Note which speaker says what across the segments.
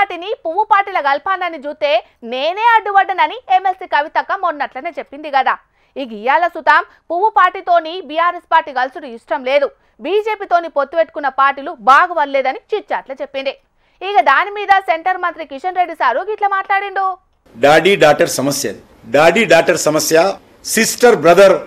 Speaker 1: పార్టీని పువ్వు పార్టీల కల్పాలని చూస్తే నేనే అడ్డుపడ్డనని ఎమ్మెల్సీ కవితక్క మొన్నట్లనే చెప్పింది కదా. ఇక ఇయాల సుతాం పువ్వు పార్టీతోని బీఆర్ఎస్ పార్టీ కలుసుడు ఇష్టం లేదు, బీజేపీతోని పొత్తు పెట్టుకున్న పార్టీలు బాగుపడలేదని చిచ్చాట్ల చెప్పింది. ఇక దాని మీద సెంటర్ మంత్రి కిషన్ రెడ్డి సారు ఇట్లా మాట్లాడిండు.
Speaker 2: డాడీ డాటర్ సమస్య, డాడీ డాటర్ సమస్య, సిస్టర్ బ్రదర్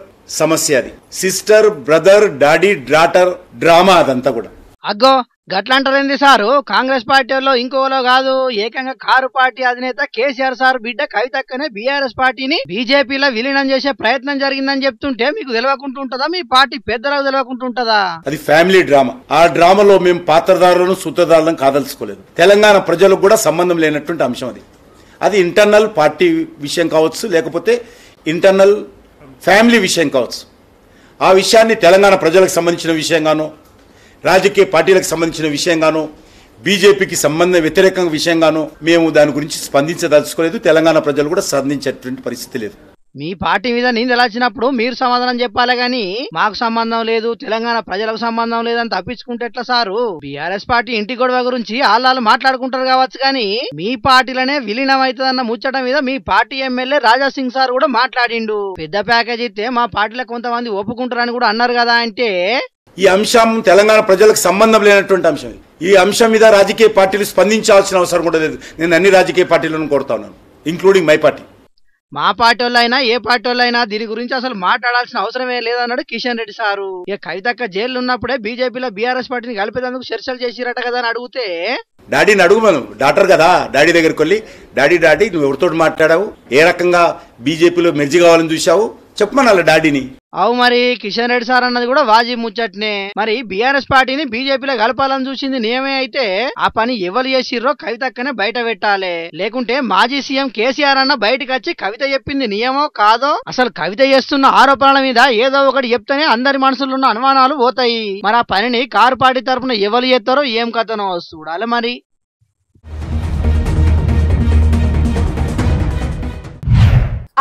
Speaker 2: సమస్య, అది sister brother daddy daughter drama అదంతా కూడా.
Speaker 3: అగ్గో గట్లంటారేంది సారు? కాంగ్రెస్ పార్టీలో ఇంకోలో కాదు, ఏకంగా కారు పార్టీ అధినేత కేసీఆర్ సార్ బిడ్డ కవితక్కనే బీఆర్ఎస్ పార్టీని బీజేపీలో విలీనం చేసే ప్రయత్నం జరిగిందని చెప్తుంటే మీకు తెలియకుంటుంటదా? మీ పార్టీ పెద్దలకు తెలియకుంటుంటదా?
Speaker 2: అది ఫ్యామిలీ డ్రామా. ఆ డ్రామాలో మేము పాత్రదారులను సూత్రధారులను కాదలుచుకోలేదు. తెలంగాణ ప్రజలకు కూడా సంబంధం లేనటువంటి అంశం అది. అది ఇంటర్నల్ పార్టీ విషయం కావచ్చు, లేకపోతే ఇంటర్నల్ ఫ్యామిలీ విషయం కావచ్చు. ఆ విషయాన్ని తెలంగాణ ప్రజలకు సంబంధించిన విషయంగానో, రాజకీయ పార్టీలకు సంబంధించిన విషయంగానో, బీజేపీకి వ్యతిరేక విషయంగానో మేము దాని గురించి స్పందించదలుచుకోలేదు. తెలంగాణ ప్రజలు కూడా స్పందించేటువంటి పరిస్థితి లేదు.
Speaker 3: మీ పార్టీ మీద నిందలు వచ్చినప్పుడు మీరు సమాధానం చెప్పాలి గాని మాకు సంబంధం లేదు, తెలంగాణ ప్రజలకు సంబంధం లేదని తప్పించుకుంటే ఎట్లా సారు? బీఆర్ఎస్ పార్టీ ఇంటి గొడవ గురించి ఆళ్ళు మాట్లాడుకుంటారు కావచ్చు కానీ మీ పార్టీలోనే విలీనం అవుతుందన్న ముచ్చట మీద మీ పార్టీ ఎమ్మెల్యే రాజాసింగ్ సార్ కూడా మాట్లాడిండు. పెద్ద ప్యాకేజ్ ఇస్తే మా పార్టీలో కొంతమంది ఒప్పుకుంటారని కూడా అన్నారు కదా. అంటే
Speaker 2: ఈ అంశం తెలంగాణ ప్రజలకు సంబంధం లేనటువంటి అంశం. ఈ అంశం మీద రాజకీయ పార్టీలు స్పందించాల్సిన అవసరం కూడా లేదు. నేను అన్ని రాజకీయ పార్టీలను కోరుతా ఉన్నాను, ఇంక్లూడింగ్ మై పార్టీ.
Speaker 3: మా పార్టీ వాళ్ళైనా ఏ పార్టీ వాళ్ళైనా దీని గురించి అసలు మాట్లాడాల్సిన అవసరమే లేదన్నాడు కిషన్ రెడ్డి సారు. ఇక కవితక్క జైలు ఉన్నప్పుడే బీజేపీలో బీఆర్ఎస్ పార్టీని కలిపేందుకు చర్చలు చేసిరట కదా అని అడిగితే,
Speaker 2: డాడీని అడుగు, మనం డాక్టర్ కదా, డాడీ దగ్గరికి వెళ్ళి డాడీ నువ్వు ఎవరితో మాట్లాడావు, ఏ రకంగా బీజేపీలో మెర్జి కావాలని చూసావు చెప్పమనాల డాడీని.
Speaker 3: అవు మరి కిషన్ రెడ్డి సార్ అన్నది కూడా వాజీ ముచ్చట్నే. మరి బీఆర్ఎస్ పార్టీని బీజేపీలో కలపాలని చూసింది నియమే అయితే ఆ పని ఎవరు చేసిర్రో కవితక్కనే బయట పెట్టాలి. లేకుంటే మాజీ సీఎం కేసీఆర్ అన్న బయటకు వచ్చి కవిత చెప్పింది నియమో కాదో, అసలు కవిత చేస్తున్న ఆరోపణల మీద ఏదో ఒకటి చెప్తేనే అందరి మనసులో ఉన్న అనుమానాలు పోతాయి. మరి ఆ పనిని కారు పార్టీ తరఫున ఎవరు చేస్తారో ఏం కథనో చూడాలి. మరి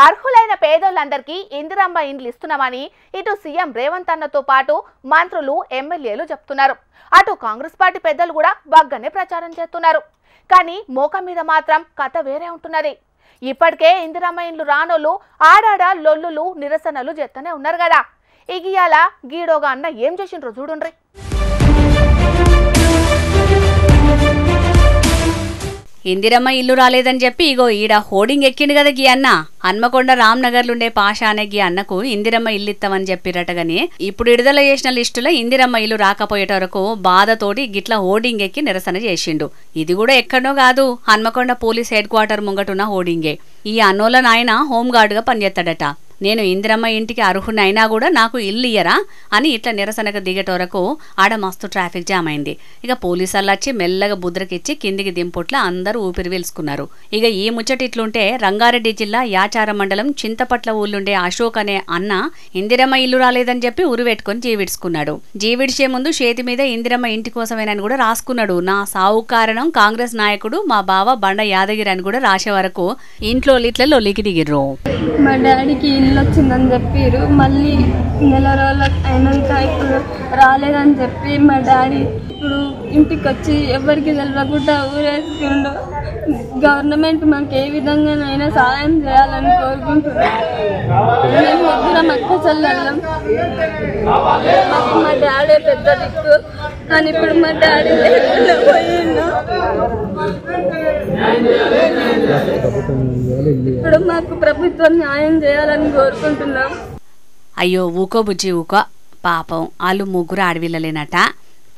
Speaker 1: అర్హులైన పేదోళ్ళందరికీ ఇందిరమ్మ ఇండ్లు ఇస్తున్నామని ఇటు సీఎం రేవంత్ అన్నతో పాటు మంత్రులు, ఎమ్మెల్యేలు చెప్తున్నారు. అటు కాంగ్రెస్ పార్టీ పెద్దలు కూడా బగ్గనే ప్రచారం చేస్తున్నారు. కానీ మోకం మీద మాత్రం కథ వేరే ఉంటున్నది. ఇప్పటికే ఇందిరమ్మ ఇండ్లు రానోళ్ళు ఆడాడ లొల్లులు, నిరసనలు చేస్తూనే ఉన్నారు కదా. ఇగియాల గీడోగా అన్న ఏం చేసిండ్రో చూడుండ్రి.
Speaker 4: ఇందిరమ్మ ఇల్లు రాలేదని చెప్పి ఇగో ఈడ హోర్డింగ్ ఎక్కిండు కదా గీ అన్న. హన్మకొండ రామ్నగర్లుండే పాషా అనే గీ అన్నకు ఇందిరమ్మ ఇల్లు ఇస్తామని చెప్పిరటగాని ఇప్పుడు విడుదల చేసిన లిస్టులో ఇందిరమ్మ ఇల్లు రాకపోయేట వరకు బాధతోటి గిట్ల హోర్డింగ్ ఎక్కి నిరసన చేసిండు. ఇది కూడా ఎక్కడో కాదు, హన్మకొండ పోలీస్ హెడ్ క్వార్టర్ ముంగటున్న హోర్డింగే. ఈ అన్నోళ్ళ నాయన హోంగార్డుగా పనిచేస్తాడట. నేను ఇందిరమ్మ ఇంటికి అర్హునైనా కూడా నాకు ఇల్లు ఇయ్యరా అని ఇట్లా నిరసనకు దిగేట వరకు ఆడ మస్తు ట్రాఫిక్ జామ్ అయింది. ఇక పోలీసులు వచ్చి మెల్లగా బుద్రకిచ్చి కిందికి దింపుట్ల అందరూ ఊపిరి పీల్చుకున్నారు. ఇక ఈ ముచ్చట ఇట్లుంటే రంగారెడ్డి జిల్లా యాచార మండలం చింతపట్ల ఊళ్ళుండే అశోక్ అనే అన్న ఇందిరమ్మ ఇల్లు రాలేదని చెప్పి ఉరిపెట్టుకుని జీవిడ్చుకున్నాడు. జీవిడిచే ముందు చేతి మీద ఇందిరమ్మ ఇంటి కోసమేనని కూడా రాసుకున్నాడు. నా సావు కారణం కాంగ్రెస్ నాయకుడు మా బావ బండ యాదగిరి అని కూడా రాసే వరకు ఇంట్లో ఇట్ల లొల్లికి దిగిర్రు.
Speaker 5: మా డాడీకి ఇల్లు వచ్చిందని చెప్పారు, మళ్ళీ నెల రోజులు అయినాక ఇప్పుడు రాలేదని చెప్పి మా డాడీ ఇప్పుడు ఇంటికి వచ్చి ఎవరికి తెలియకుండా ఊరేసుకుండు. గవర్నమెంట్ మాకు ఏ విధంగానైనా సహాయం చేయాలని కోరుకుంటున్నాం. మేము ముగ్గురం అక్క చెల్లెళ్ళం, మా డాడీ పెద్ద దిక్కు, కానీ ఇప్పుడు మా డాడీ లేకుండా పోయిండు. ఇప్పుడు మాకు ప్రభుత్వం న్యాయం చేయాలని కోరుకుంటున్నాం.
Speaker 4: అయ్యో ఊకో బుజ్జి ఊకో, పాపం వాళ్ళు ముగ్గురు ఆడవిల్లలేనట.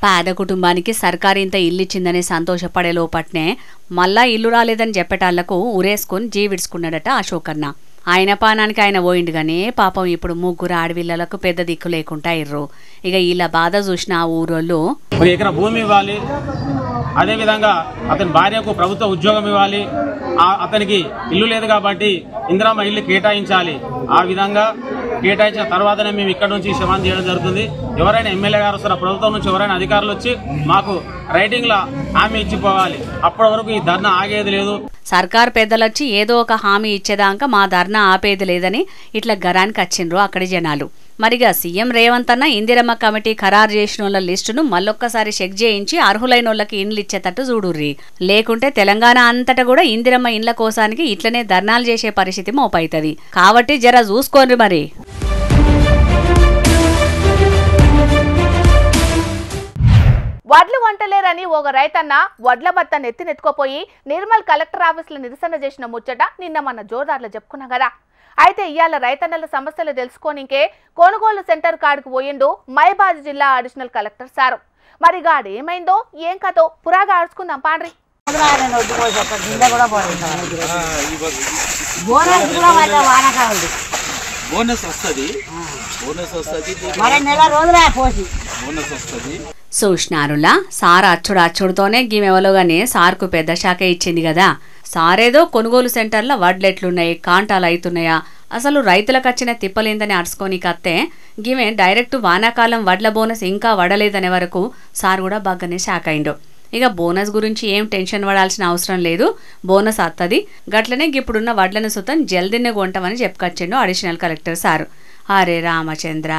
Speaker 4: పేద కుటుంబానికి సర్కారు ఇంత ఇల్లు ఇచ్చిందని సంతోషపడే లోపట్నే మళ్ళా ఇల్లు రాలేదని చెప్పేటాళ్లకు ఉరేసుకుని జీవిడ్చుకున్నాడట అశోక్ అన్న. ఆయన పానానికి ఆయన పోయిండు గానీ పాపం ఇప్పుడు ముగ్గురు ఆడవిల్లలకు పెద్ద దిక్కు లేకుండా ఇర్రు. ఇక ఇలా బాధ చూసిన ఆ ఊరోళ్ళు
Speaker 6: ఒక ఎకరా భూమి ఇవ్వాలి, అదేవిధంగా అతని భార్యకు ప్రభుత్వ ఉద్యోగం ఇవ్వాలి, అతనికి ఇల్లు లేదు కాబట్టి ఇందిరమ్మ ఇల్లు కేటాయించాలి. ఆ విధంగా కేటాయించిన తర్వాతనే మేము ఇక్కడ నుంచి శ్రమం చేయడం జరుగుతుంది. ఎవరైనా ఎమ్మెల్యే గారు వస్తారా, ప్రభుత్వం నుంచి ఎవరైనా అధికారులు వచ్చి మాకు రైటింగ్ లో హామీ ఇచ్చిపోవాలి. అప్పటి వరకు ఈ ధర్నా ఆగేది లేదు.
Speaker 4: సర్కార్ పెద్దలొచ్చి ఏదో ఒక హామీ ఇచ్చేదాకా మా ధర్నా ఆపేది లేదని ఇట్లా గరానికి వచ్చిండ్రు అక్కడి జనాలు. మరిగా సీఎం రేవంత్ అన్న ఇందిరమ్మ కమిటీ ఖరారు చేసిన లిస్టును మళ్ళొక్కసారి చెక్ చేయించి అర్హులైనోళ్లకి ఇండ్లు ఇచ్చేటట్టు చూడుర్రి. లేకుంటే తెలంగాణ అంతటా కూడా ఇందిరమ్మ ఇండ్ల కోసానికి ఇట్లనే ధర్నాలు చేసే పరిస్థితి మోపైతది. కాబట్టి జర చూసుకోండి మరి.
Speaker 1: వడ్లు వంటలేరని ఒక రైతన్న వడ్ల బత్త నెత్తినెత్తుకోపోయి నిర్మల్ కలెక్టర్ ఆఫీసులో నిరసన చేసిన ముచ్చట నిన్న మన జోర్దార్లో చెప్పుకున్నాం కదా. అయితే ఇవాళ రైతన్నల సమస్యలు తెలుసుకోనికే కొనుగోలు సెంటర్ కాడికి పోయిండు మైబాద్ జిల్లా అడిషనల్ కలెక్టర్ సారు. మరి గాడు ఏమైందో ఏం కథో పురాగా ఆడుచుకుందాం పాండ్రి.
Speaker 4: చూసినారులా సార్ అచ్చుడుతోనే గీమెవలో గానీ సార్కు పెద్ద శాఖ ఇచ్చింది కదా. సారేదో కొనుగోలు సెంటర్లో వడ్లెట్లున్నాయి, కాంటాలు అవుతున్నాయా, అసలు రైతులకు వచ్చిన తిప్పలేందని అరుచుకొని కత్తే గీమె డైరెక్ట్ వానాకాలం వడ్ల బోనస్ ఇంకా వడలేదనే వరకు సార్ కూడా బాగానే షాక్ అయిండు. ఇక బోనస్ గురించి ఏం టెన్షన్ పడాల్సిన అవసరం లేదు, బోనస్ అత్తది, గట్లనే ఇప్పుడున్న వడ్లను సుతం జల్దిన్నే కొంటామని చెప్పుకొచ్చిండు అడిషనల్ కలెక్టర్ సారు. అరే రామచంద్ర,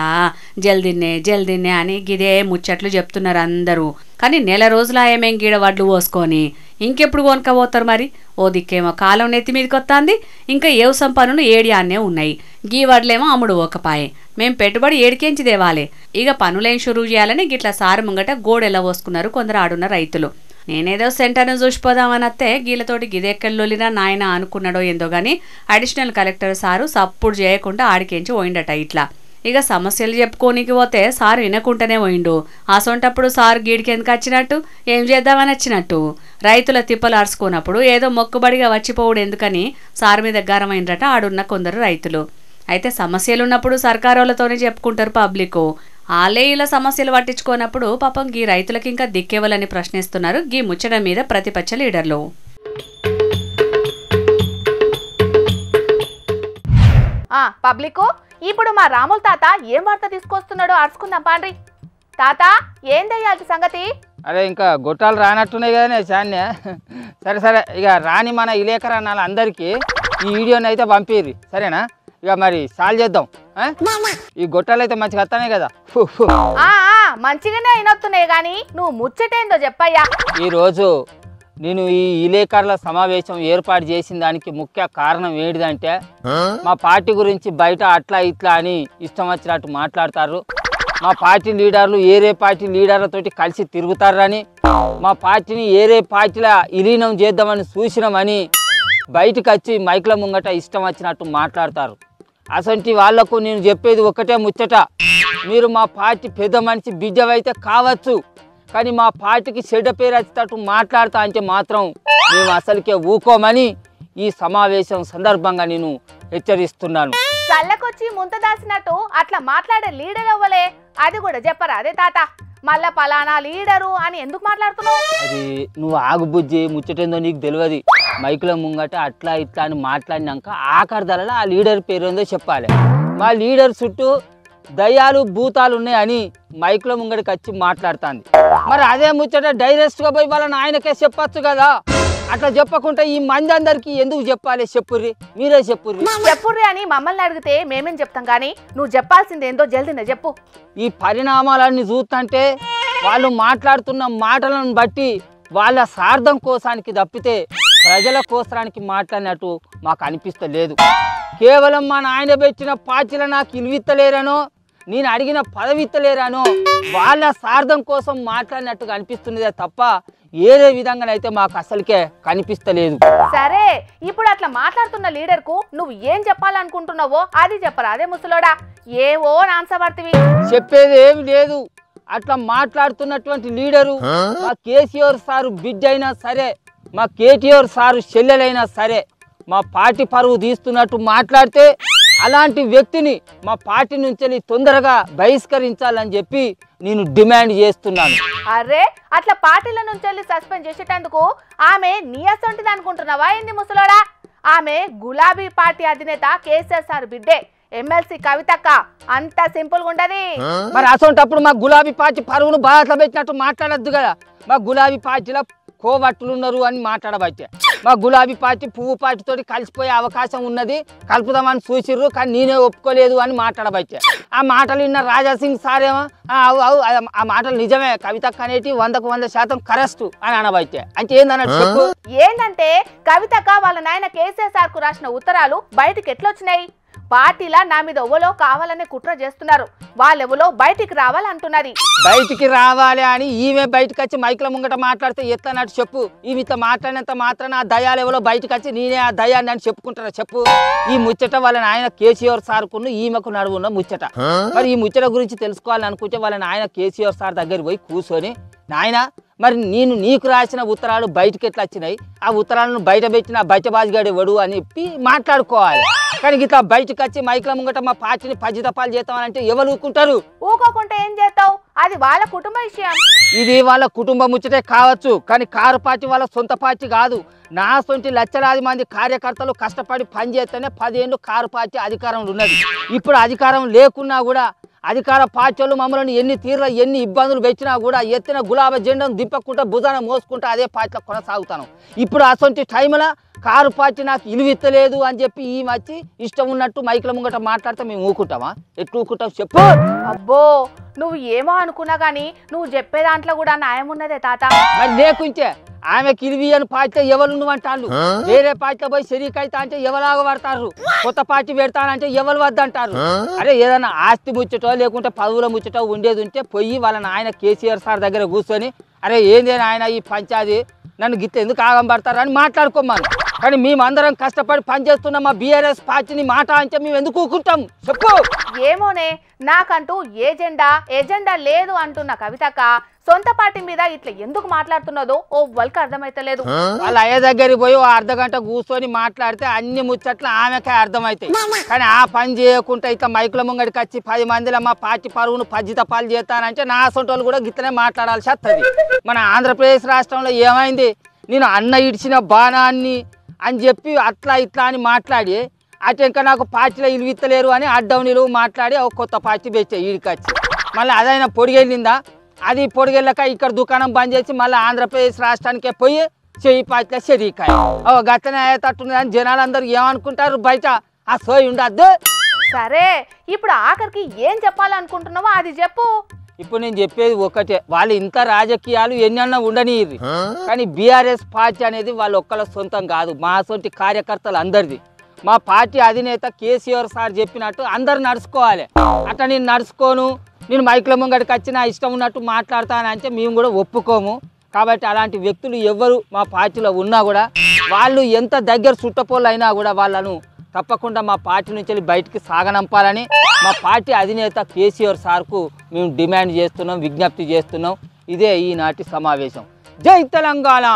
Speaker 4: జల్దిన్నే అని గిదే ముచ్చట్లు చెప్తున్నారు అందరూ. కానీ నెల రోజులు ఆయమేం గీడ వడ్లు పోసుకొని ఇంకెప్పుడు కొనుక్కపోతారు మరి? ఓ దిక్కేమో కాలం నెత్తి మీదకొత్తాంది, ఇంకా ఏవసం పనులు ఏడియాన్నే ఉన్నాయి. గీ వడ్లేమో అమ్ముడు ఓకపాయే, మేం పెట్టుబడి ఏడికేంచి దేవాలే. ఇక పనులేం షురూ చేయాలని గిట్లా సారు ముంగట గోడెలా పోసుకున్నారు కొందరు ఆడున్న రైతులు. నేనేదో సెంటర్ను చూసిపోదామని అత్తే గీలతోటి గిదెక్కల్లోలినా నాయన అనుకున్నాడో ఏందో గాని అడిషనల్ కలెక్టర్ సారు సప్పుడు చేయకుండా ఆడికేంచి పోయిండట ఇట్లా. ఇక సమస్యలు చెప్పుకోనికి పోతే సారు వినకుండానే పోయిండు. అసొంటప్పుడు సారు గీడికెందుకు వచ్చినట్టు, ఏం చేద్దామని వచ్చినట్టు? రైతుల తిప్పలు అరుచుకున్నప్పుడు ఏదో మొక్కుబడిగా వచ్చిపోవుడు ఎందుకని సారు మీద గరమైందట ఆడున్న కొందరు రైతులు. అయితే సమస్యలున్నప్పుడు సర్కారోళ్ళతోనే చెప్పుకుంటారు పబ్లిక్. ఆలే ఇలా సమస్యలు పట్టించుకోనప్పుడు పాపం గీ రైతులకి ఇంకా దిక్కేవాలని ప్రశ్నిస్తున్నారు గీ ముచ్చట మీద ప్రతిపక్ష లీడర్లు.
Speaker 1: పబ్లిక్ ఇప్పుడు మా రాముల తాత ఏం వార్త తీసుకొస్తున్నాడో అరుచుకుందాం పాండ్రి. తాత ఏందయ్యాల్సి సంగతి?
Speaker 7: అరే ఇంకా గొట్టాలు రానట్టున్నాయి కదనే చాన్య. సరే ఇక రాని మన ఇలేకరానాలు అందరికీ ఈ వీడియోని అయితే పంపిర్రి, సరేనా? ఇక మరి సాల్వ్ చేద్దాం. ఈ గొట్టాలు అయితే మంచిగా వస్తానే కదా.
Speaker 1: మంచిగానే అయినొస్తున్నాయి గాని నువ్వు ముచ్చటేందో చెప్పయ్యా.
Speaker 7: ఈరోజు నేను ఈ విలేకరుల సమావేశం ఏర్పాటు చేసిన దానికి ముఖ్య కారణం ఏంటిదంటే, మా పార్టీ గురించి బయట అట్లా ఇట్లా అని ఇష్టం వచ్చినట్టు మాట్లాడతారు. మా పార్టీ లీడర్లు ఏరే పార్టీ లీడర్లతోటి కలిసి తిరుగుతారని, మా పార్టీని ఏరే పార్టీల విలీనం చేద్దామని చూసినామని బయటకు వచ్చి మైక్ల ముంగట ఇష్టం వచ్చినట్టు మాట్లాడతారు. అసంటి వాళ్లకు నేను చెప్పేది ఒకటే ముచ్చట, మీరు మా పార్టీ పెద్ద మనిషి బిడ్డవైతే కావచ్చు, కానీ మా పార్టీకి చెడ్డ పేరు వచ్చేటట్టు మాట్లాడతా అంటే మాత్రం మేము అసలుకే ఊకోమని ఈ సమావేశం సందర్భంగా నేను హెచ్చరిస్తున్నాను.
Speaker 1: చల్లకొచ్చి ముంత దాసినట్టు అట్లా మాట్లాడే లీడర్ అవ్వలే, అది కూడా చెప్పరా అదే తాత? మళ్ళా పలానా లీడరు అని ఎందుకు మాట్లాడుతున్నావు?
Speaker 7: అది నువ్వు ఆగు బుజ్జి, ముచ్చటేందో నీకు తెలియదు. మైకుల ముంగట అట్లా ఇట్లా అని మాట్లాడినాక ఆఖరి ధరలో ఆ లీడర్ పేరు ఏందో చెప్పాలి. మా లీడర్ చుట్టూ దయ్యాలు భూతాలు ఉన్నాయని మైకుల ముంగడికి వచ్చి మాట్లాడుతుంది. మరి అదే ముచ్చట డైరెక్ట్గా పోయి వాళ్ళని ఆయనకే చెప్పచ్చు కదా. అట్లా చెప్పకుండా ఈ మంది అందరికి ఎందుకు చెప్పాలి? చెప్పుర్రి, మీరే చెప్పుర్రి
Speaker 1: అని మమ్మల్ని అడిగితే మేమేం చెప్తాం, కానీ నువ్వు చెప్పాల్సింది ఏందో జల్దినే చెప్పు.
Speaker 7: ఈ పరిణామాలన్నీ చూస్తుంటే వాళ్ళు మాట్లాడుతున్న మాటలను బట్టి వాళ్ళ స్వార్థం కోసానికి తప్పితే ప్రజల కోసానికి మాట్లాడినట్టు మాకు అనిపిస్తలేదు. కేవలం మా నాయన పెట్టిన పార్టీలో నాకు ఇల్విత్తలేరనో, నేను అడిగిన పదవిత్తలేరనో వాళ్ళ స్వార్థం కోసం మాట్లాడినట్టుగా అనిపిస్తున్నదే తప్ప ఏదే విధంగానైతే మాకు అసలుకే కనిపిస్తలేదు.
Speaker 1: సరే, ఇప్పుడు అట్లా మాట్లాడుతున్న లీడర్ కు నువ్వు ఏం చెప్పాలనుకుంటున్నావో అది చెప్పరా అదే ముసలోడా? ఏవో నాన్సబర్తివి.
Speaker 7: చెప్పేది ఏమి లేదు. అట్లా మాట్లాడుతున్నటువంటి లీడరు మా కేసీఆర్ సారు బిడ్డ అయినా సరే, మా కేటీఆర్ సారు చెల్లెలైనా సరే, మా పార్టీ పరువు తీస్తున్నట్టు మాట్లాడితే అలాంటి వ్యక్తిని మా పార్టీ నుంచి తొందరగా బహిష్కరించాలని చెప్పి నేను డిమాండ్ చేస్తున్నాను.
Speaker 1: అరే, అట్లా పార్టీల నుంచి సస్పెండ్ చేసేటందుకు ఆమె నీ అసొంటిది అనుకుంటున్నావా ఏంది ముసలోడా? ఆమె గులాబీ పార్టీ అధినేత కేసీఆర్ సార్ బిడ్డే, ఎమ్మెల్సీ కవితక్క. అంత సింపుల్ గా ఉండదు.
Speaker 7: మరి అసొంటప్పుడు మా గులాబీ పార్టీ పరువును బాధ పెట్టినట్టు మాట్లాడద్దు కదా. మా గులాబీ పార్టీలో కోవట్టులున్నారు అని మాట్లాడబట్టే మా గులాబీ పార్టీ పువ్వు పార్టీతో కలిసిపోయే అవకాశం ఉన్నది, కలుపుదామని చూసిర్రు, కానీ నేనే ఒప్పుకోలేదు అని మాట్లాడబట్టే. ఆ మాటలు విన్న రాజాసింగ్ సారేమో ఆ మాటలు నిజమే, కవితక్క అనేటి 100% కరెస్ట్ అని అనబట్టే. అంటే ఏందన్నట్టు చెప్పు.
Speaker 1: ఏంటంటే కవితక్క వాళ్ళ నాయన కేసీఆర్ సార్ కు రాసిన ఉత్తరాలు బయటికి ఎట్లొచ్చినాయి? పార్టీలా నా మీద ఎవలో కావాలనే కుట్ర చేస్తున్నారు, వాళ్ళెవలో బయటికి రావాలంటున్నది.
Speaker 7: బయటికి రావాలి అని ఈమె బయటకు వచ్చి మైకుల ముంగట మాట్లాడితే ఎత్తనట్టు చెప్పు. ఈమెతో మాట్లాడినంత మాత్రాన ఆ దయాలు ఎవరో బయటకు వచ్చి నేనే ఆ దయాన్ని అని చెప్పుకుంటారా చెప్పు. ఈ ముచ్చట వాళ్ళ నాయన కేసీఆర్ సార్కును ఈమెకు నడువున్న ముచ్చట. మరి ఈ ముచ్చట గురించి తెలుసుకోవాలని అనుకుంటే వాళ్ళ నాయన కేసీఆర్ సార్ దగ్గర పోయి కూర్చొని, నాయన మరి నేను నీకు రాసిన ఉత్తరాలు బయటకు ఎట్లా వచ్చినాయి, ఆ ఉత్తరాలను బయట పెట్టిన బయటబాజిగాడు ఎవడు అని చెప్పి మాట్లాడుకోవాలి. కానీ ఇట్లా బయటకు వచ్చి మైకుల ముంగట మా పార్టీని పజితపాలు చేస్తామనంటే ఎవరు ఊరుకుంటారు?
Speaker 1: ఊకోకుంటే ఏం చేస్తావు? అది వాళ్ళ కుటుంబ విషయం.
Speaker 7: ఇది వాళ్ళ కుటుంబ ముచ్చటే కావచ్చు, కానీ కారు పార్టీ వాళ్ళ సొంత పార్టీ కాదు. నా సొంటి లక్షలాది మంది కార్యకర్తలు కష్టపడి పనిచేస్తేనే 10 ఏళ్ళు కారు పార్టీ అధికారంలో ఉన్నది. ఇప్పుడు అధికారం లేకున్నా కూడా అధికార పార్టీలు మమ్మల్ని ఎన్ని తీర్ల ఎన్ని ఇబ్బందులు పెట్టినా కూడా ఎత్తిన గులాబీ జెండాను దింపకుండా భుజాన మోసుకుంటూ అదే పార్టీలో కొనసాగుతాను. ఇప్పుడు అసొంటి టైంలో కారు పార్టీ నాకు ఇలువిత్తలేదు అని చెప్పి ఈ వచ్చి ఇష్టం ఉన్నట్టు మైకుల ముంగట మాట్లాడితే మేము ఊకుంటామా? ఎట్లు ఊకుంటాం చెప్పు.
Speaker 1: అబ్బో నువ్వు ఏమో అనుకున్నా గానీ నువ్వు చెప్పే దాంట్లో కూడా న్యాయం ఉన్నదే తాత.
Speaker 7: మరి లేకుంటే ఆమెకి ఇలివి అని పార్టీ ఎవరు నువ్వంటారు, వేరే పార్టీలో పోయి షరీకైతా అంటే ఎవలాగా పడతారు, కొత్త పార్టీ పెడతానంటే ఎవరు వద్దంటారు. అరే ఏదైనా ఆస్తి ముచ్చటో లేకుంటే పదవుల ముచ్చటో ఉండేది ఉంటే పోయి వాళ్ళ నాయన కేసీఆర్ సార్ దగ్గర కూర్చొని, అరే ఏంది ఆయన ఈ పంచాయతీ నన్ను గిట్ల ఎందుకు ఆగం పడతారు అని మాట్లాడుకోమను. కానీ మేమందరం కష్టపడి పనిచేస్తున్న మా బీఆర్ఎస్ పార్టీని మాట అంటే మేము ఎందుకు ఊరుకుంటాం చెప్పు.
Speaker 1: ఏమోనే నాకంటూ ఎజెండా లేదు అంటున్న కవితక్క సొంత పార్టీ మీద ఇట్లా ఎందుకు మాట్లాడుతున్నదో ఓ వాళ్ళకి అర్థమైతలేదు.
Speaker 7: వాళ్ళ అయ్య దగ్గరికి పోయి 1 అర్ధగంట కూర్చొని మాట్లాడితే అన్ని ముచ్చట్లు ఆమెకే అర్థమవుతాయి. కానీ ఆ పని చేయకుండా ఇట్లా మైకుల ముంగడికి వచ్చి 10 మందిలో మా పార్టీ పరువును పజితపాలు చేస్తానంటే నా సొంటోళ్ళు కూడా గిట్లనే మాట్లాడాల్సి వస్తుంది. మన ఆంధ్రప్రదేశ్ రాష్ట్రంలో ఏమైంది, నేను అన్న ఇడిచిన బాణాన్ని అని చెప్పి అట్లా ఇట్లా అని మాట్లాడి అటు ఇంకా నాకు పార్టీలో ఇలువిత్తలేరు అని అడ్డం నిలువు మాట్లాడి ఒక కొత్త పార్టీ పెట్టే ఈడికి వచ్చి మళ్ళీ అదైనా పొడిగెళ్ళిందా? అది పొడిగెళ్ళక ఇక్కడ దుకాణం బంద్ చేసి మళ్ళీ ఆంధ్రప్రదేశ్ రాష్ట్రానికే పోయి చెయ్యి పార్టీలో షరీకాయ గతనే అయ్యేటట్టుంది అని జనాలందరూ ఏమనుకుంటారు బయట. ఆ సోయి ఉండద్దు.
Speaker 1: సరే ఇప్పుడు ఆఖరికి ఏం చెప్పాలనుకుంటున్నావో అది చెప్పు.
Speaker 7: ఇప్పుడు నేను చెప్పేది ఒకటే, వాళ్ళు ఇంత రాజకీయాలు ఎన్నన్నా ఉండనియ్యి, కానీ బీఆర్ఎస్ పార్టీ అనేది వాళ్ళు ఒక్కళ్ళ సొంతం కాదు, మా సొంటి కార్యకర్తలు అందరిది. మా పార్టీ అధినేత కేసీఆర్ సార్ చెప్పినట్టు అందరు నడుచుకోవాలి. అట్లా నేను నడుచుకోను, నేను మైకుల ముంగడికి వచ్చి నా ఇష్టం ఉన్నట్టు మాట్లాడతానంటే మేము కూడా ఒప్పుకోము. కాబట్టి అలాంటి వ్యక్తులు ఎవరు మా పార్టీలో ఉన్నా కూడా వాళ్ళు ఎంత దగ్గర చుట్టపోళ్ళు అయినా కూడా వాళ్ళను తప్పకుండా మా పార్టీ నుంచి బయటికి సాగనంపాలని మా పార్టీ అధినేత కేసీఆర్ సార్కు మేము డిమాండ్ చేస్తున్నాం, విజ్ఞప్తి చేస్తున్నాం. ఇదే ఈనాటి సమావేశం. జై తెలంగాణ.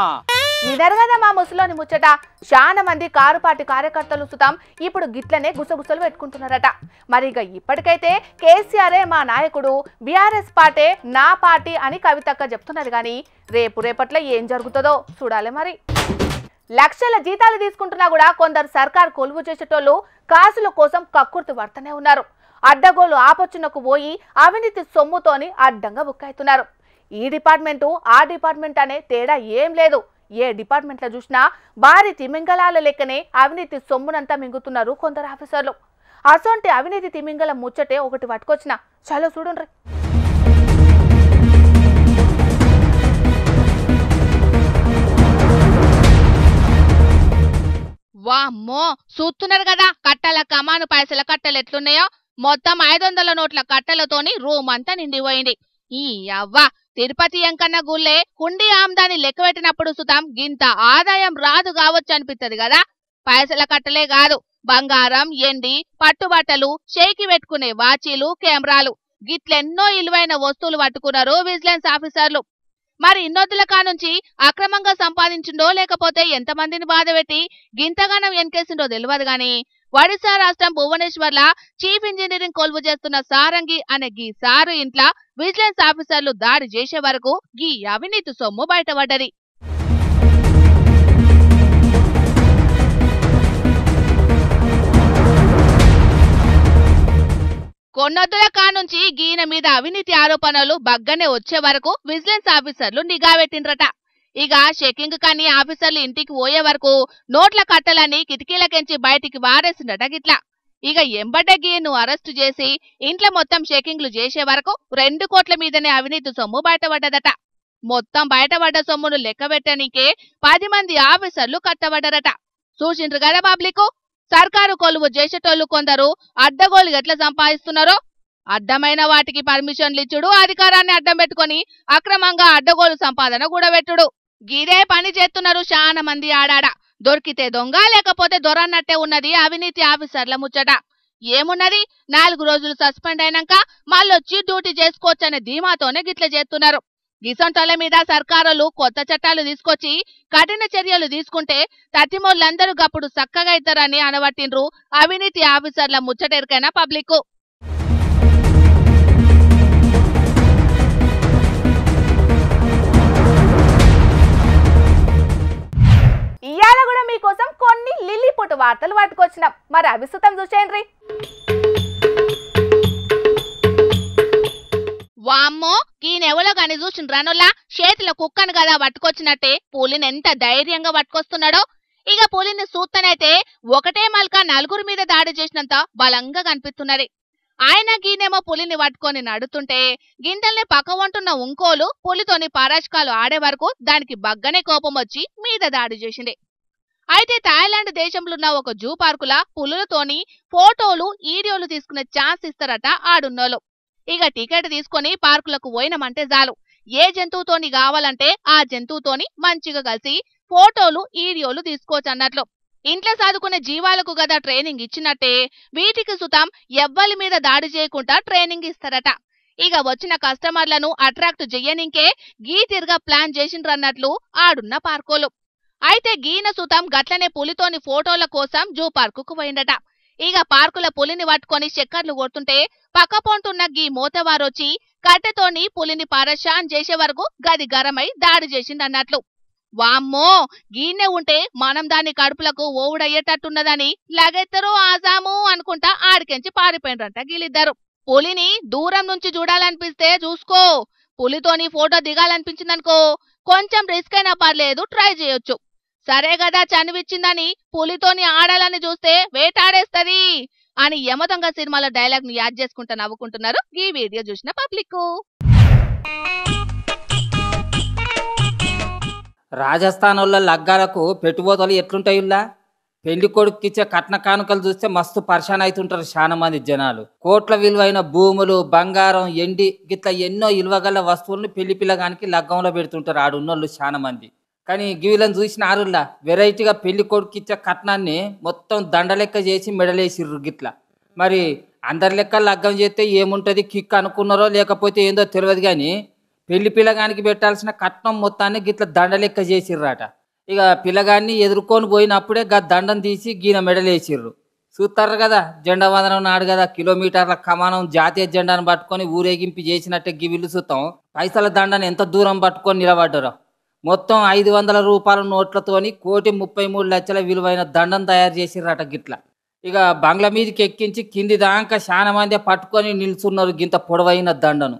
Speaker 1: వినరు కదా మా ముసలోని ముచ్చట. చాలా మంది కారు పార్టీ కార్యకర్తలు సుతాం ఇప్పుడు గిట్లనే గుసగుసలు పెట్టుకుంటున్నారట. మరి ఇక ఇప్పటికైతే కేసీఆరే మా నాయకుడు, బీఆర్ఎస్ పార్టీ నా పార్టీ అని కవితక్క చెప్తున్నది. కానీ రేపట్లో ఏం జరుగుతుందో చూడాలి. మరి లక్షల జీతాలు తీసుకుంటున్నా కూడా కొందరు సర్కార్ కొలువు చేసేటోళ్ళు కాసుల కోసం కక్కుర్తి పడుతూనే ఉన్నారు. అడ్డగోలు ఆపొచ్చునకు పోయి అవినీతి సొమ్ముతోని అడ్డంగా బుక్కైతున్నారు. ఈ డిపార్ట్మెంటు ఆ డిపార్ట్మెంట్ అనే తేడా ఏం లేదు. ఏ డిపార్ట్మెంట్లో చూసినా భారీ తిమింగళాల లెక్కనే అవినీతి సొమ్మునంతా మింగుతున్నారు కొందరు ఆఫీసర్లు. అసొంటి అవినీతి తిమింగళం ముచ్చటే ఒకటి పట్టుకొచ్చిన చలో చూడండి.
Speaker 8: వామ్మో చూస్తున్నారు కదా కట్టల కమాను పైసల కట్టలు ఎట్లున్నాయో. మొత్తం 500 నోట్ల కట్టలతోని రూమ్ అంతా నిండిపోయింది. ఈ అవ్వ తిరుపతి ఎంకన్న గుళ్ళే హుండీ ఆమ్దాని లెక్క పెట్టినప్పుడు సుతాం గింత ఆదాయం రాదు కావచ్చు అనిపిస్తుంది కదా. పైసల కట్టలే కాదు, బంగారం, ఎండి, పట్టుబట్టలు, షేకి పెట్టుకునే వాచీలు, కెమెరాలు గిట్లెన్నో ఇలువైన వస్తువులు పట్టుకున్నారు విజిలెన్స్ ఆఫీసర్లు. మరి ఇన్నొద్దుల కానుంచి అక్రమంగా సంపాదించిండో లేకపోతే ఎంతమందిని బాధపెట్టి గింతగానం ఎన్కేసిండో తెలియదు గాని ఒడిశా రాష్ట్రం భువనేశ్వర్ల చీఫ్ ఇంజనీరింగ్ కొలువు చేస్తున్న సారంగి అనే గీ సారు ఇంట్ల విజిలెన్స్ ఆఫీసర్లు దాడి చేసే వరకు గీ అవినీతి సొమ్ము బయటపడ్డది. కొన్నొద్దుల కానుంచి గీన మీద అవినీతి ఆరోపణలు బగ్గనే వచ్చే వరకు విజిలెన్స్ ఆఫీసర్లు నిఘా పెట్టిండ్రట. ఇక చెకింగ్ కానీ ఆఫీసర్లు ఇంటికి పోయే వరకు నోట్ల కట్టలని కిటికీలకెంచి బయటికి వారేసిండట గిట్లా. ఇక ఎంబడ్డ గీను అరెస్టు చేసి ఇంట్లో మొత్తం చెకింగ్లు చేసే వరకు 2 కోట్ల మీదనే అవినీతి సొమ్ము బయటపడ్డదట. మొత్తం బయటపడ్డ సొమ్మును లెక్కబెట్టనీకే 10 మంది ఆఫీసర్లు కట్టబడ్డారట. చూసిండ్రు కదా పబ్లిక్, సర్కారు కొలువు చేసేటోళ్లు కొందరు అడ్డగోలు ఎట్లా సంపాదిస్తున్నారో. అడ్డమైన వాటికి పర్మిషన్లు ఇచ్చుడు, అధికారాన్ని అడ్డం పెట్టుకుని అక్రమంగా అడ్డగోలు సంపాదన కూడా పెట్టుడు. గిదే పని చేస్తున్నారు చాలా మంది ఆడాడ. దొరికితే దొంగ లేకపోతే దొరన్నట్టే ఉన్నది అవినీతి ఆఫీసర్ల ముచ్చట. ఏమున్నది, 4 రోజులు సస్పెండ్ అయినాక మళ్ళొచ్చి డ్యూటీ చేసుకోవచ్చనే ధీమాతోనే గిట్ల చేస్తున్నారు. గిసంటోళ్ల మీద సర్కారులు కొత్త చట్టాలు తీసుకొచ్చి కఠిన చర్యలు తీసుకుంటే తత్తిమోళ్ళందరూ గప్పుడు చక్కగా ఇద్దరని అనబట్టిండ్రు అవినీతి ఆఫీసర్ల ముచ్చటెరికైన పబ్లిక్.
Speaker 1: ఇయాల కూడా మీకోసం కొన్ని లిల్లీపుట్టు వార్తలు పట్టుకొచ్చినాం, మరి అభిసుతం చూసేయండి.
Speaker 8: వామ్మో, ఈయనెవలో గాని చూసిండ్రానుల్లా చేతిలో కుక్కను కదా పట్టుకొచ్చినట్టే పులిని ఎంత ధైర్యంగా పట్టుకొస్తున్నాడో. ఇక పులిని చూస్తనైతే ఒకటే మల్క 4 మీద దాడి చేసినంత బలంగా కనిపిస్తున్నది. ఆయన గీనేమో పులిని పట్టుకొని నడుతుంటే గింతల్ని పక్క వంటున్న ఉంకోలు పులితోని పరాశకాలు ఆడే వరకు దానికి బగ్గనే కోపం వచ్చి మీద దాడి చేసింది. అయితే థాయిలాండ్ దేశంలో ఉన్న ఒక జూ పార్కుల పులులతోని ఫోటోలు వీడియోలు తీసుకునే ఛాన్స్ ఇస్తారట ఆడున్నోళ్ళు. ఇక టికెట్ తీసుకొని పార్కులకు పోయినమంటే చాలు, ఏ జంతువుతోని కావాలంటే ఆ జంతువుతోని మంచిగా కలిసి ఫోటోలు వీడియోలు తీసుకోవచ్చు అన్నట్లు. ఇంట్లో చదువుకునే జీవాలకు గదా ట్రైనింగ్ ఇచ్చినట్టే వీటికి సుతం ఎవ్వరి మీద దాడి చేయకుండా ట్రైనింగ్ ఇస్తారట. ఇక వచ్చిన కస్టమర్లను అట్రాక్ట్ చెయ్యనింకే గీ తిరగా ప్లాన్ చేసిండ్రన్నట్లు ఆడున్న పార్కోలు. అయితే గీన సుతం గట్లనే పులితోని ఫోటోల కోసం జూ పార్కుకు పోయిందట. ఇక పార్కుల పులిని పట్టుకొని చక్కర్లు కొడుతుంటే పక్కపోంటున్న గీ మోతవారొచ్చి కట్టెతోని పులిని పరశాన్ చేసే వరకు గది గరమై దాడి చేసిండన్నట్లు. వామ్మో, గీనే ఉంటే మనం దాని కడుపులకు ఓవుడయ్యేటట్టున్నదని లగెత్తరో ఆజాము అనుకుంటా ఆడికెంచి పారిపోయినరంట గీలిద్దరు. పులిని దూరం నుంచి చూడాలనిపిస్తే చూసుకో, పులితోని ఫోటో దిగాలనిపించిందనుకో కొంచెం రిస్క్ అయినా పర్లేదు, ట్రై చేయొచ్చు. సరే కదా చనివిచ్చిందని పులితోని ఆడాలని చూస్తే వేటాడేస్తది అని యమదొంగ సినిమాల డైలాగ్ ని యాద్ చేసుకుంటా నవ్వుకుంటున్నారు ఈ వీడియో చూసిన పబ్లిక్.
Speaker 7: రాజస్థాన్ వాళ్ళ లగ్గాలకు పెట్టుబోతలు ఎట్లుంటాయిల్లా? పెళ్లి కొడుకుకిచ్చే కట్న కానుకలు చూస్తే మస్తు పరిశాన్ అవుతుంటారు చాలా మంది జనాలు. కోట్ల విలువైన భూములు, బంగారం, ఎండి గిట్లా ఎన్నో ఇలువగల వస్తువులను పెళ్లి పిల్లగానికి లగ్గంలో పెడుతుంటారు ఆడున్నోళ్ళు చాలా మంది. కానీ గివిలను చూసిన ఆరుల్లా వెరైటీగా పెళ్లి కొడుకుకిచ్చే కట్నాన్ని మొత్తం దండలెక్క చేసి మెడలేసిర్రు గిట్లా. మరి అందరి లెక్క లగ్గం చేస్తే ఏముంటుంది కిక్ అనుకున్నారో లేకపోతే ఏందో తెలియదు, కానీ పెళ్లి పిల్లగానికి పెట్టాల్సిన కట్నం మొత్తాన్ని గిట్ల దండలెక్క చేసిర్రాట. ఇక పిల్లగాన్ని ఎదుర్కొని పోయినప్పుడే దండం తీసి గీన మెడలేసిర్రు. చూస్తారు కదా, జెండా వందనం నాడు కదా కిలోమీటర్ల కమానం జాతీయ జెండాను పట్టుకొని ఊరేగింపు చేసినట్టే గివిల్లు చూస్తాం పైసల దండాన్ని ఎంత దూరం పట్టుకొని నిలబడ్డారో. మొత్తం 500 రూపాయల నోట్లతోని 1,33,00,000 విలువైన దండం తయారు చేసిర్రట గిట్ల. ఇక బంగ్లా మీదకి ఎక్కించి కింది దాకా చాలా మంది పట్టుకొని నిల్చున్నారు గింత పొడవైన దండను.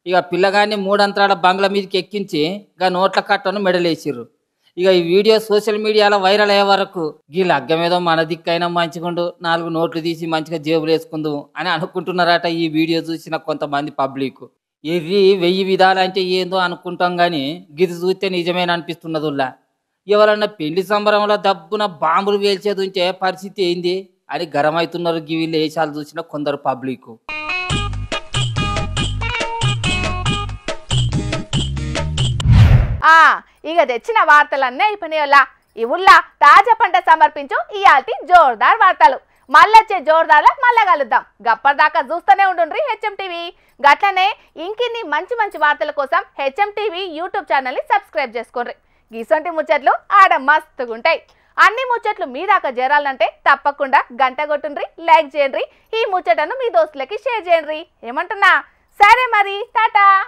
Speaker 7: ఇక పిల్లగాన్ని 3 అంతరాల బంగ్లా మీదకి ఎక్కించి ఇక నోట్ల కట్టను మెడలేసిర్రు. ఇక ఈ వీడియో సోషల్ మీడియాలో వైరల్ అయ్యే వరకు గీ లగ్గమేదో మన దిక్కైనా మంచిగుండు, 4 నోట్లు తీసి మంచిగా జేబులు వేసుకుందాం అని అనుకుంటున్నారట ఈ వీడియో చూసిన కొంతమంది పబ్లిక్. ఇవి 1000 విధాలంటే ఏందో అనుకుంటాం కానీ గిది చూస్తే నిజమేనా అనిపిస్తున్నదిలా. ఎవరన్నా పెళ్లి సంబరంలో దబ్బున బాంబులు వేల్చేది ఉంటే పరిస్థితి ఏంది అని గరమవుతున్నారు గివిళ్ళు వేషాలు చూసిన కొందరు పబ్లిక్.
Speaker 1: ఇక తెచ్చిన వార్తలన్నీ అయిపోయినాయోలా. ఇవుల్లా తాజా పంట సమర్పించు ఇయాల్టి జోర్దార్ వార్తలు. మళ్ళొచ్చే జోర్దార్ల మళ్ళా కలుద్దాం. గప్పటిదాకా చూస్తూనే ఉండుండ్రి హెచ్ఎం టీవీ. గట్లనే ఇంకిన్ని మంచి మంచి వార్తల కోసం హెచ్ఎం టీవీ యూట్యూబ్ ఛానల్ని సబ్స్క్రైబ్ చేసుకోండి. గీసొంటి ముచ్చట్లు ఆడ మస్తుగుంటాయి. అన్ని ముచ్చట్లు మీ దాకా చేరాలంటే తప్పకుండా గంట కొట్టుండ్రి, లైక్ చేయండి, ఈ ముచ్చటను మీ దోస్తులకి షేర్ చేయండి. ఏమంటున్నా? సరే మరి, టాటా.